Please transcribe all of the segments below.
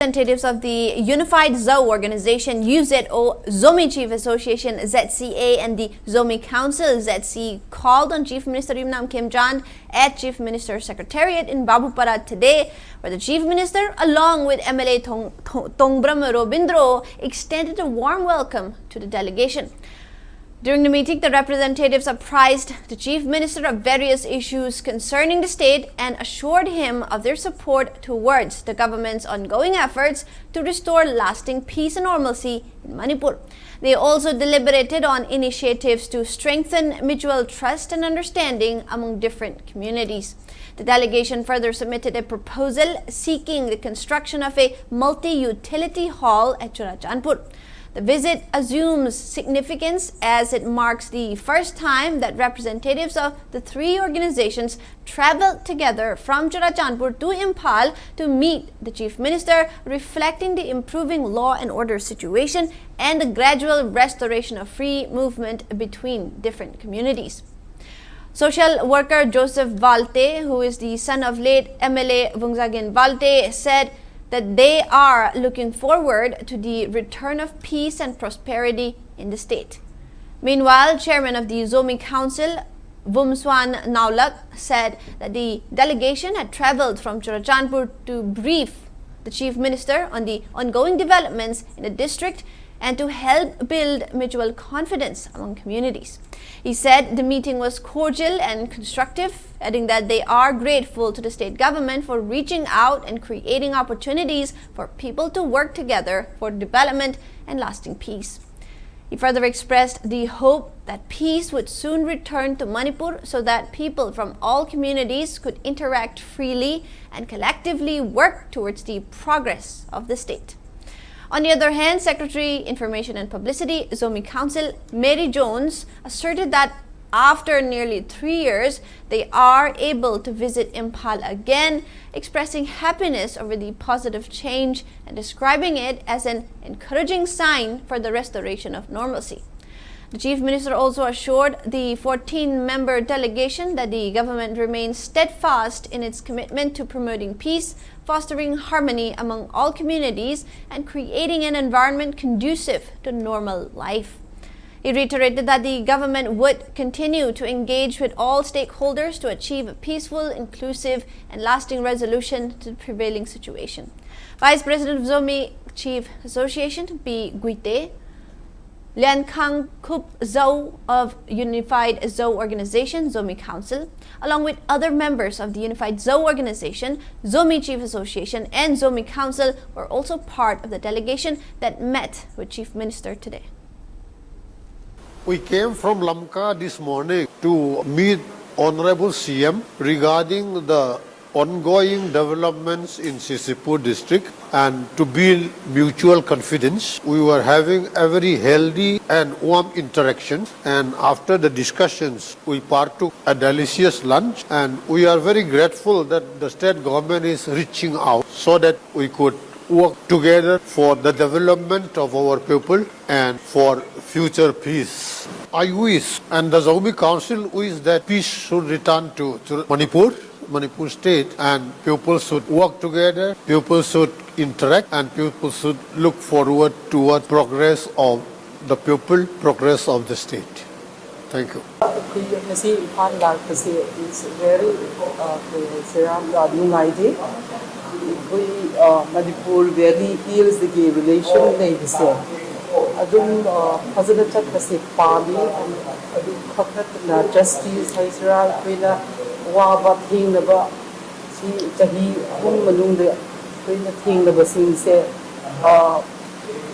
Representatives of the Unified ZO Organization, UZO, Zomi Chief Association, ZCA, and the Zomi Council, ZC, called on Chief Minister Khemchand at Chief Minister's Secretariat in Babupara today, where the Chief Minister, along with MLA Tongbram Robindro, extended a warm welcome to the delegation. During the meeting, the representatives apprised the Chief Minister of various issues concerning the state and assured him of their support towards the government's ongoing efforts to restore lasting peace and normalcy in Manipur. They also deliberated on initiatives to strengthen mutual trust and understanding among different communities. The delegation further submitted a proposal seeking the construction of a multi-utility hall at Churachandpur. The visit assumes significance as it marks the first time that representatives of the three organizations traveled together from Churachandpur to Imphal to meet the Chief Minister, reflecting the improving law and order situation and the gradual restoration of free movement between different communities. Social worker Joseph Valte, who is the son of late MLA Vungzagin Valte, said that they are looking forward to the return of peace and prosperity in the state. Meanwhile, Chairman of the Zomi Council, Vumswan Naulak, said that the delegation had traveled from Churachandpur to brief the Chief Minister on the ongoing developments in the district and to help build mutual confidence among communities. He said the meeting was cordial and constructive, adding that they are grateful to the state government for reaching out and creating opportunities for people to work together for development and lasting peace. He further expressed the hope that peace would soon return to Manipur so that people from all communities could interact freely and collectively work towards the progress of the state. On the other hand, Secretary Information and Publicity, Zomi Council, Mary Jones, asserted that after nearly 3 years, they are able to visit Imphal again, expressing happiness over the positive change and describing it as an encouraging sign for the restoration of normalcy. The Chief Minister also assured the 14-member delegation that the government remains steadfast in its commitment to promoting peace, fostering harmony among all communities, and creating an environment conducive to normal life. He reiterated that the government would continue to engage with all stakeholders to achieve a peaceful, inclusive, and lasting resolution to the prevailing situation. Vice President of Zomi Chief Association, P. Guite, Lian Khang Kup Zhou of Unified ZO Organization, Zomi Council, along with other members of the Unified ZO Organization, Zomi Chief Association, and Zomi Council were also part of the delegation that met with Chief Minister today. We came from Lamka this morning to meet Honorable CM regarding the ongoing developments in Sisipur district and to build mutual confidence. We were having a very healthy and warm interaction, and after the discussions we partook a delicious lunch, and we are very grateful that the state government is reaching out so that we could work together for the development of our people and for future peace. I wish, and the Zomi Council wish, that peace should return to Manipur state, and people should work together, people should interact, and people should look forward toward progress of the people, progress of the state. Thank you. Is very Manipur very heals the gay relation they say. Adum Hazard Chakasi Pali and Adum Kakat Justice Israel Quina Waba Thing the Si Tahi Manung the Quina Thing the Basin say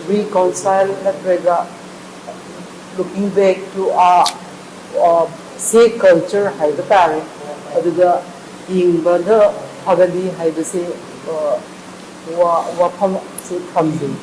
reconcile that rega looking back to our say culture Hyderabad the Ing Bada Hagadi Hyderabad Wapam say Kamdi.